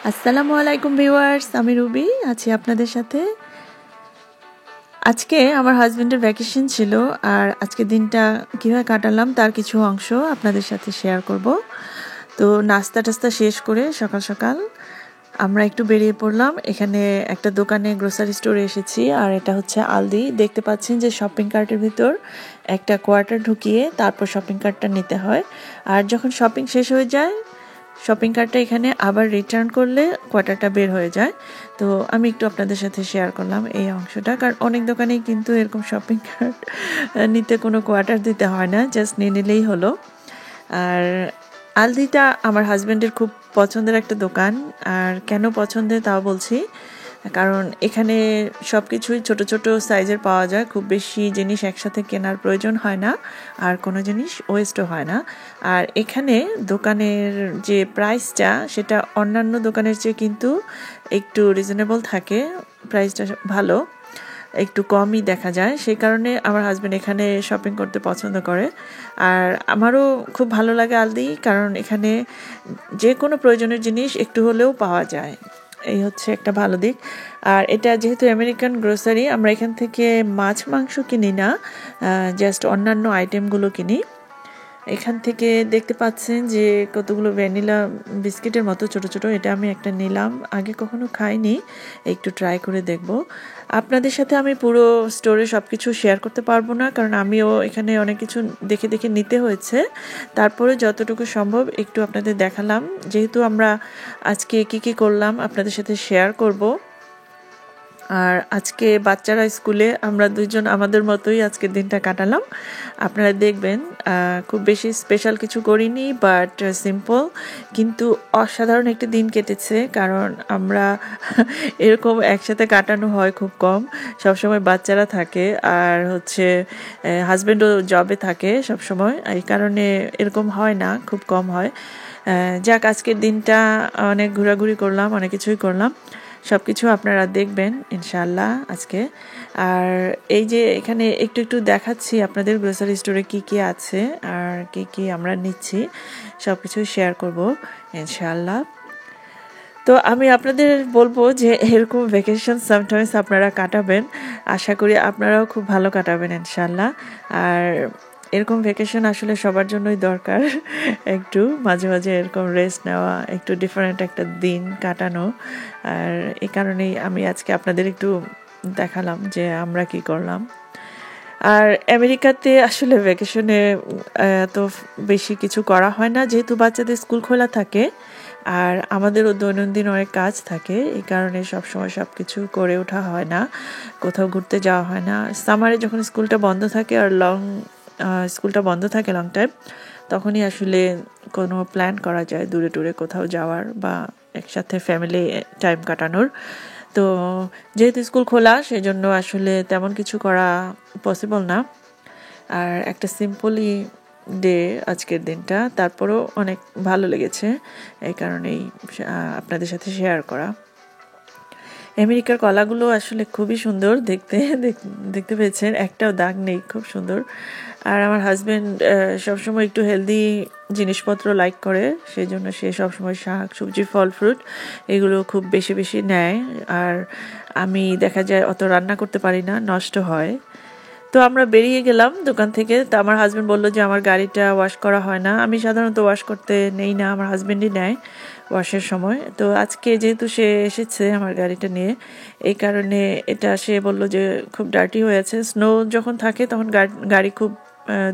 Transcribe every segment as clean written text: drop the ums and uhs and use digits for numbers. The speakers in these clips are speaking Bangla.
আসসালামু আলাইকুম ভিউয়ার্স, আমি রুবি আছি আপনাদের সাথে। আজকে আমার হাজবেন্ডের ভ্যাকেশন ছিল, আর আজকে দিনটা কীভাবে কাটালাম তার কিছু অংশ আপনাদের সাথে শেয়ার করব। তো নাস্তা টাস্তা শেষ করে সকাল সকাল আমরা একটু বেরিয়ে পড়লাম। এখানে একটা দোকানে গ্রোসারি স্টোরে এসেছি, আর এটা হচ্ছে আলদি। দেখতে পাচ্ছেন যে শপিং কার্টের ভিতর একটা কোয়ার্টার ঢুকিয়ে তারপর শপিং কার্টটা নিতে হয়, আর যখন শপিং শেষ হয়ে যায় শপিং কার্টটা এখানে আবার রিটার্ন করলে কোয়ার্টারটা বের হয়ে যায়। তো আমি একটু আপনাদের সাথে শেয়ার করলাম এই অংশটা, কারণ অনেক দোকানেই কিন্তু এরকম শপিং কার্ট নিতে কোনো কোয়ার্টার দিতে হয় না, জাস্ট নিয়ে নিলেই হলো। আর আলদিটা আমার হাজব্যান্ডের খুব পছন্দের একটা দোকান। আর কেন পছন্দের তাও বলছি, কারণ এখানে সব কিছুই ছোটো ছোটো সাইজের পাওয়া যায়, খুব বেশি জিনিস একসাথে কেনার প্রয়োজন হয় না, আর কোনো জিনিস ওয়েস্টও হয় না। আর এখানে দোকানের যে প্রাইসটা সেটা অন্যান্য দোকানের চেয়ে কিন্তু একটু রিজনেবল থাকে, প্রাইসটা ভালো, একটু কমই দেখা যায়। সেই কারণে আমার হাজব্যান্ড এখানে শপিং করতে পছন্দ করে। আর আমারও খুব ভালো লাগে আলদি, কারণ এখানে যে কোনো প্রয়োজনীয় জিনিস একটু হলেও পাওয়া যায়, এই হচ্ছে একটা ভালো দিক। আর এটা যেহেতু আমেরিকান গ্রোসারি, আমরা এখান থেকে মাছ মাংস কিনি না, জাস্ট অন্যান্য আইটেমগুলো কিনি। এখান থেকে দেখতে পাচ্ছেন যে কতগুলো ভ্যানিলা বিস্কিটের মতো ছোট ছোট, এটা আমি একটা নিলাম, আগে কখনো খাইনি, একটু ট্রাই করে দেখব। আপনাদের সাথে আমি পুরো স্টোরে সব কিছু শেয়ার করতে পারবো না, কারণ আমিও এখানে অনেক কিছু দেখে দেখে নিতে হয়েছে। তারপরে যতটুকু সম্ভব একটু আপনাদের দেখালাম, যেহেতু আমরা আজকে কি করলাম আপনাদের সাথে শেয়ার করব। আর আজকে বাচ্চারা স্কুলে, আমরা দুইজন আমাদের মতোই আজকের দিনটা কাটালাম। আপনারা দেখবেন খুব বেশি স্পেশাল কিছু করিনি, বাট সিম্পল কিন্তু অসাধারণ একটা দিন কেটেছে। কারণ আমরা এরকম একসাথে কাটানো হয় খুব কম, সবসময় বাচ্চারা থাকে, আর হচ্ছে হাজব্যান্ডও জবে থাকে সবসময়, এই কারণে এরকম হয় না, খুব কম হয়। যাক, আজকের দিনটা অনেক ঘোরাঘুরি করলাম, অনেক কিছুই করলাম, সব কিছু আপনারা দেখবেন ইনশাআল্লাহ আজকে। আর এই যে এখানে একটু একটু দেখাচ্ছি আপনাদের গ্রোসারি স্টোরে কি আছে আর কি আমরা নিচ্ছি, সব কিছু শেয়ার করব ইনশাআল্লাহ। তো আমি আপনাদের বলবো যে এরকম ভ্যাকেশন সামটাইমস আপনারা কাটাবেন, আশা করি আপনারাও খুব ভালো কাটাবেন ইনশাআল্লাহ। আর এরকম ভ্যাকেশন আসলে সবার জন্যই দরকার, একটু মাঝে মাঝে এরকম রেস্ট নেওয়া, একটু ডিফারেন্ট একটা দিন কাটানো। আর এই কারণেই আমি আজকে আপনাদের একটু দেখালাম যে আমরা কি করলাম। আর আমেরিকাতে আসলে ভ্যাকেশনে এত বেশি কিছু করা হয় না, যেহেতু বাচ্চাদের স্কুল খোলা থাকে, আর আমাদেরও দৈনন্দিন অনেক কাজ থাকে, এই কারণে সবসময় সব কিছু করে ওঠা হয় না, কোথাও ঘুরতে যাওয়া হয় না। সামারে যখন স্কুলটা বন্ধ থাকে আর স্কুলটা বন্ধ থাকে লং টাইম, তখনই আসলে কোনো প্ল্যান করা যায় দূরে টুরে কোথাও যাওয়ার বা একসাথে ফ্যামিলি টাইম কাটানোর। তো যেহেতু স্কুল খোলা, সেই জন্য আসলে তেমন কিছু করা পসিবল না। আর একটা সিম্পলি ডে আজকের দিনটা, তারপরেও অনেক ভালো লেগেছে, এই কারণেই আপনাদের সাথে শেয়ার করা। আমেরিকার কলাগুলো আসলে খুবই সুন্দর দেখতে পেয়েছেন, একটাও দাগ নেই, খুব সুন্দর। আর আমার হাজব্যান্ড সবসময় একটু হেলদি জিনিসপত্র লাইক করে, সেই জন্য সে সবসময় শাক সবজি ফল ফ্রুট এগুলো খুব বেশি বেশি নেয়। আর আমি দেখা যায় অত রান্না করতে পারি না, নষ্ট হয়। তো আমরা বেরিয়ে গেলাম দোকান থেকে। তো আমার হাজব্যান্ড বললো যে আমার গাড়িটা ওয়াশ করা হয় না, আমি সাধারণত ওয়াশ করতে নেই না, আমার হাজব্যান্ডই নেয় ওয়াশের সময়। তো আজকে যেহেতু সে এসেছে আমার গাড়িটা নিয়ে, এই কারণে এটা সে বললো যে খুব ডার্টি হয়েছে। স্নো যখন থাকে তখন গাড়ি খুব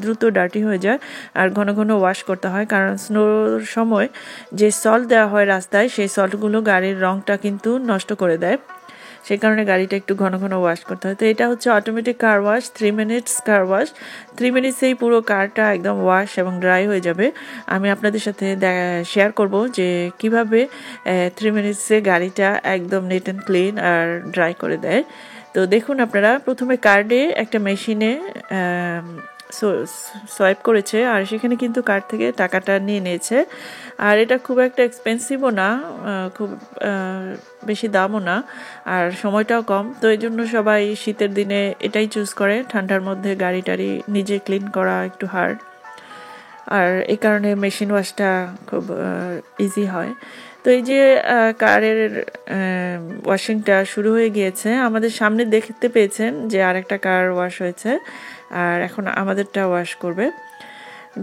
দ্রুত ডার্টি হয়ে যায়, আর ঘন ঘন ওয়াশ করতে হয়, কারণ স্নোর সময় যে সল্ট দেওয়া হয় রাস্তায়, সেই সল্টগুলো গাড়ির রঙটা কিন্তু নষ্ট করে দেয়, সেই কারণে গাড়িটা একটু ঘন ঘন ওয়াশ করতে হয়। তো এটা হচ্ছে automatic car wash, 3 minutes car wash, 3 মিনিটসেই পুরো কারটা একদম ওয়াশ এবং ড্রাই হয়ে যাবে। আমি আপনাদের সাথে শেয়ার করব যে কিভাবে 3 মিনিটসে গাড়িটা একদম নিট অ্যান্ড ক্লিন আর ড্রাই করে দেয়। তো দেখুন আপনারা, প্রথমে কার্ডে একটা মেশিনে সোয়াইপ করেছে, আর সেখানে কিন্তু কার্ড থেকে টাকাটা নিয়ে নিয়েছে। আর এটা খুব একটা এক্সপেন্সিভও না, খুব বেশি দামও না, আর সময়টাও কম। তো এই জন্য সবাই শীতের দিনে এটাই চুজ করে, ঠান্ডার মধ্যে গাড়ি টাড়ি নিজে ক্লিন করা একটু হার্ড, আর এই কারণে মেশিন ওয়াশটা খুব ইজি হয়। তো এই যে কারের ওয়াশিংটা শুরু হয়ে গিয়েছে। আমাদের সামনে দেখতে পেয়েছেন যে আরেকটা কার ওয়াশ হয়েছে, আর এখন আমাদেরটা ওয়াশ করবে।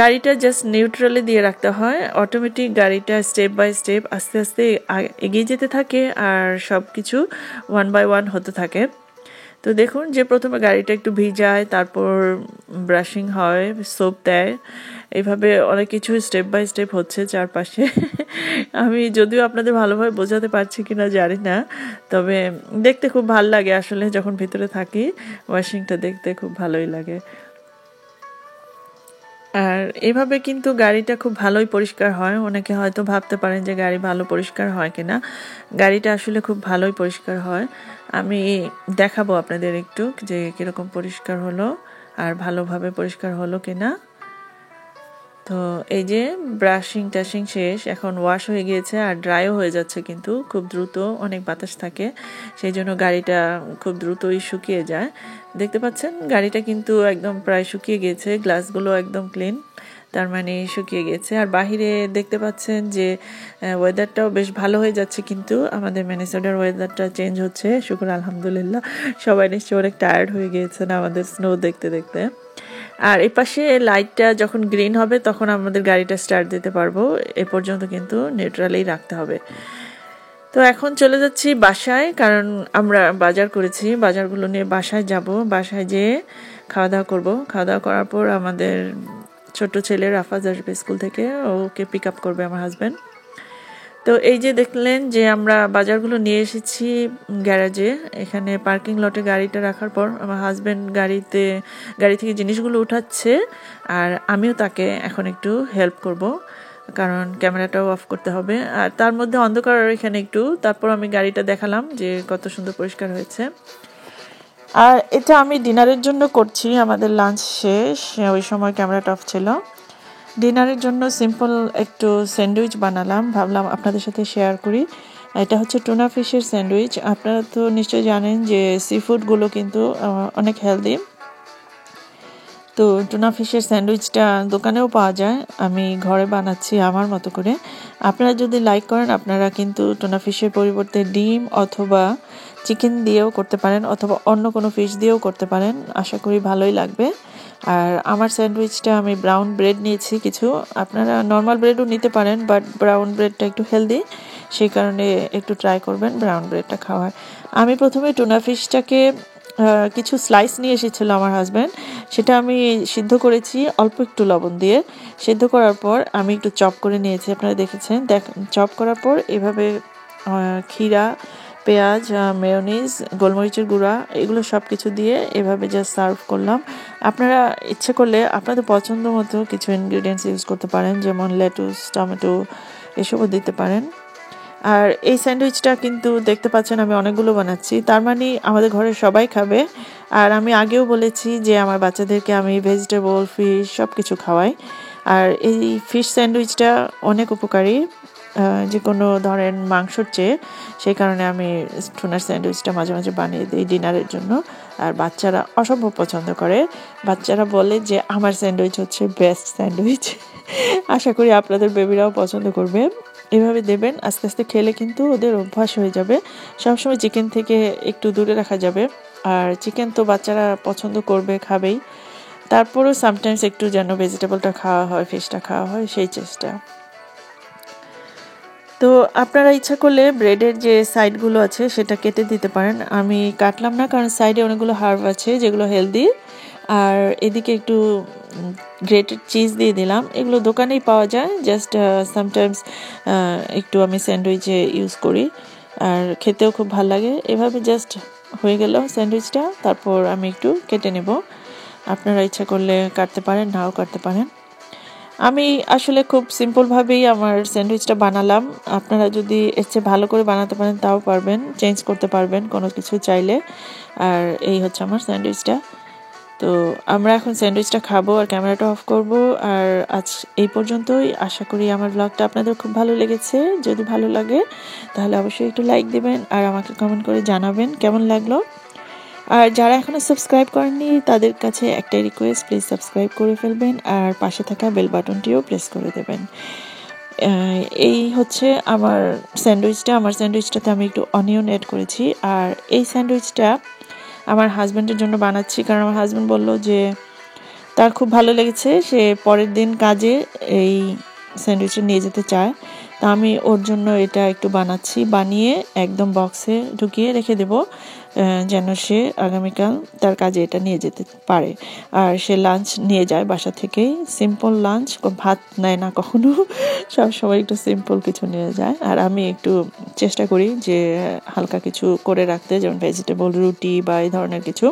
গাড়িটা জাস্ট নিউট্রালে দিয়ে রাখতে হয়, অটোমেটিক গাড়িটা স্টেপ বাই স্টেপ আস্তে আস্তে এগিয়ে যেতে থাকে আর সব কিছু ওয়ান বাই ওয়ান হতে থাকে। তো দেখুন যে প্রথমে গাড়িটা একটু ভিজায়, তারপর ব্রাশিং হয়, সোপ দেয়, এইভাবে অনেক কিছু স্টেপ বাই স্টেপ হচ্ছে চারপাশে। আমি যদিও আপনাদের ভালোভাবে বোঝাতে পারছি কিনা জানি না, তবে দেখতে খুব ভালো লাগে আসলে, যখন ভিতরে থাকি ওয়াশিংটা দেখতে খুব ভালোই লাগে। আর এভাবে কিন্তু গাড়িটা খুব ভালোই পরিষ্কার হয়। অনেকে হয়তো ভাবতে পারেন যে গাড়ি ভালো পরিষ্কার হয় কিনা, গাড়িটা আসলে খুব ভালোই পরিষ্কার হয়। আমি দেখাবো আপনাদের একটু যে কিরকম পরিষ্কার হলো আর ভালোভাবে পরিষ্কার হলো কিনা। তো এই যে ব্রাশিং টাশিং শেষ, এখন ওয়াশ হয়ে গিয়েছে আর ড্রাইও হয়ে যাচ্ছে, কিন্তু খুব দ্রুত, অনেক বাতাস থাকে সেই জন্য গাড়িটা খুব দ্রুতই শুকিয়ে যায়। দেখতে পাচ্ছেন গাড়িটা কিন্তু একদম প্রায় শুকিয়ে গিয়েছে, গ্লাসগুলো একদম ক্লিন, তার মানে শুকিয়ে গেছে। আর বাহিরে দেখতে পাচ্ছেন যে ওয়েদারটাও বেশ ভালো হয়ে যাচ্ছে, কিন্তু আমাদের মিনেসোটার ওয়েদারটা চেঞ্জ হচ্ছে, শুকর আলহামদুলিল্লাহ। সবাই নিশ্চয়ই অনেক টায়ার্ড হয়ে গিয়েছেন আমাদের স্নো দেখতে দেখতে। আর এই পাশে লাইটটা যখন গ্রিন হবে তখন আমাদের গাড়িটা স্টার্ট দিতে পারবো, এ পর্যন্ত কিন্তু নিউট্রালেই রাখতে হবে। তো এখন চলে যাচ্ছি বাসায়, কারণ আমরা বাজার করেছি, বাজারগুলো নিয়ে বাসায় যাব। বাসায় যেয়ে খাওয়া দাওয়া করবো। খাওয়া দাওয়া করার পর আমাদের ছোট ছেলে রাফাজ আসবে স্কুল থেকে, ওকে পিক আপ করবে আমার হাজব্যান্ড। তো এই যে দেখলেন যে আমরা বাজারগুলো নিয়ে এসেছি গ্যারাজে, এখানে পার্কিং লটে গাড়িটা রাখার পর আমার হাজব্যান্ড গাড়ি থেকে জিনিসগুলো উঠাচ্ছে, আর আমিও তাকে এখন একটু হেল্প করব, কারণ ক্যামেরাটাও অফ করতে হবে। আর তার মধ্যে অন্ধকার এখানে একটু, তারপর আমি গাড়িটা দেখালাম যে কত সুন্দর পরিষ্কার হয়েছে। আর এটা আমি ডিনারের জন্য করছি, আমাদের লাঞ্চ শেষ, ওই সময় ক্যামেরাটা অফ ছিল। ডিনারের জন্য সিম্পল একটু স্যান্ডউইচ বানালাম, ভাবলাম আপনাদের সাথে শেয়ার করি। এটা হচ্ছে টুনা ফিশের স্যান্ডউইচ। আপনারা তো নিশ্চয়ই জানেন যে সি ফুডগুলো কিন্তু অনেক হেলদি। তো টুনা ফিশের স্যান্ডউইচটা দোকানেও পাওয়া যায়, আমি ঘরে বানাচ্ছি আমার মতো করে। আপনারা যদি লাইক করেন আপনারা কিন্তু টুনা ফিশের পরিবর্তে ডিম অথবা চিকেন দিয়েও করতে পারেন, অথবা অন্য কোনো ফিশ দিয়েও করতে পারেন, আশা করি ভালোই লাগবে। আর আমার স্যান্ডউইচটা আমি ব্রাউন ব্রেড নিয়েছি কিছু, আপনারা নর্মাল ব্রেডও নিতে পারেন, বাট ব্রাউন ব্রেডটা একটু হেলদি, সেই কারণে একটু ট্রাই করবেন ব্রাউন ব্রেডটা খাওয়ার। আমি প্রথমে টুনা ফিশটাকে কিছু স্লাইস নিয়ে এসেছিল আমার হাজব্যান্ড, সেটা আমি সিদ্ধ করেছি অল্প একটু লবণ দিয়ে। সিদ্ধ করার পর আমি একটু চপ করে নিয়েছি, আপনারা দেখেছেন। চপ করার পর এভাবে ক্ষীরা, পেঁয়াজ, মেয়োনিজ, গোলমরিচের গুঁড়া, এগুলো সব কিছু দিয়ে এভাবে জাস্ট সার্ভ করলাম। আপনারা ইচ্ছে করলে আপনাদের পছন্দ মতো কিছু ইনগ্রিডিয়েন্টস ইউজ করতে পারেন, যেমন লেটুস, টমেটো, এসবও দিতে পারেন। আর এই স্যান্ডউইচটা কিন্তু দেখতে পাচ্ছেন আমি অনেকগুলো বানাচ্ছি, তার মানে আমাদের ঘরে সবাই খাবে। আর আমি আগেও বলেছি যে আমার বাচ্চাদেরকে আমি ভেজিটেবল, ফিশ সব কিছু খাওয়াই। আর এই ফিশ স্যান্ডউইচটা অনেক উপকারী, যে কোনো ধরেন মাংসর চেয়ে, সেই কারণে আমি টুনার স্যান্ডউইচটা মাঝে মাঝে বানিয়ে দিই ডিনারের জন্য। আর বাচ্চারা অসম্ভব পছন্দ করে, বাচ্চারা বলে যে আমার স্যান্ডউইচ হচ্ছে বেস্ট স্যান্ডউইচ। আশা করি আপনাদের বেবিরাও পছন্দ করবে। এভাবে দেবেন, আস্তে আস্তে খেলে কিন্তু ওদের অভ্যাস হয়ে যাবে। সবসময় চিকেন থেকে একটু দূরে রাখা যাবে, আর চিকেন তো বাচ্চারা পছন্দ করবে, খাবেই, তারপরেও সামটাইমস একটু যেন ভেজিটেবলটা খাওয়া হয়, ফিশটা খাওয়া হয়, সেই চেষ্টা। তো আপনারা ইচ্ছা করলে ব্রেডের যে সাইডগুলো আছে সেটা কেটে দিতে পারেন, আমি কাটলাম না, কারণ সাইডে অনেকগুলো হার্ব আছে যেগুলো হেলদি। আর এদিকে একটু গ্রেটেড চিজ দিয়ে দিলাম, এগুলো দোকানেই পাওয়া যায়, জাস্ট সামটাইমস একটু আমি স্যান্ডউইচে ইউজ করি, আর খেতেও খুব ভালো লাগে। এভাবে জাস্ট হয়ে গেল স্যান্ডউইচটা, তারপর আমি একটু কেটে নেব, আপনারা ইচ্ছা করলে কাটতে পারেন, নাও কাটতে পারেন। আমি আসলে খুব সিম্পলভাবেই আমার স্যান্ডউইচটা বানালাম, আপনারা যদি এর চেয়ে ভালো করে বানাতে পারেন তাও পারবেন, চেঞ্জ করতে পারবেন কোনো কিছু চাইলে। আর এই হচ্ছে আমার স্যান্ডউইচটা। তো আমরা এখন স্যান্ডউইচটা খাবো আর ক্যামেরাটা অফ করব। আর আজ এই পর্যন্তই, আশা করি আমার ব্লগটা আপনাদের খুব ভালো লেগেছে। যদি ভালো লাগে তাহলে অবশ্যই একটু লাইক দেবেন আর আমাকে কমেন্ট করে জানাবেন কেমন লাগলো। আর যারা এখনো সাবস্ক্রাইব করেননি তাদের কাছে একটাই রিকোয়েস্ট, প্লিজ সাবস্ক্রাইব করে ফেলবেন আর পাশে থাকা বেল বাটনটিও প্রেস করে দেবেন। এই হচ্ছে আমার স্যান্ডউইচটাতে আমি একটু অনিয়ন অ্যাড করেছি। আর এই স্যান্ডউইচটা আমার হাজব্যান্ডের জন্য বানাচ্ছি, কারণ আমার হাজব্যান্ড বলল যে তার খুব ভালো লেগেছে, সে পরের দিন কাজে এই স্যান্ডউইচটা নিয়ে যেতে চায়। তা আমি ওর জন্য এটা একটু বানাচ্ছি, বানিয়ে একদম বক্সে ঢুকিয়ে রেখে দেব, যেন সে আগামীকাল তার কাজে এটা নিয়ে যেতে পারে। আর সে লাঞ্চ নিয়ে যায় বাসা থেকেই, সিম্পল লাঞ্চ, ভাত নেয় না কখনো, সবসময় একটু সিম্পল কিছু নিয়ে যায়। আর আমি একটু চেষ্টা করি যে হালকা কিছু করে রাখতে, যেমন ভেজিটেবল রুটি বা এই ধরনের কিছু।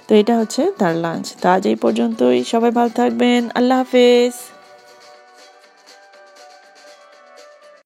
তো এটা হচ্ছে তার লাঞ্চ। তো আজ এই পর্যন্তই, সবাই ভালো থাকবেন, আল্লাহ হাফেজ।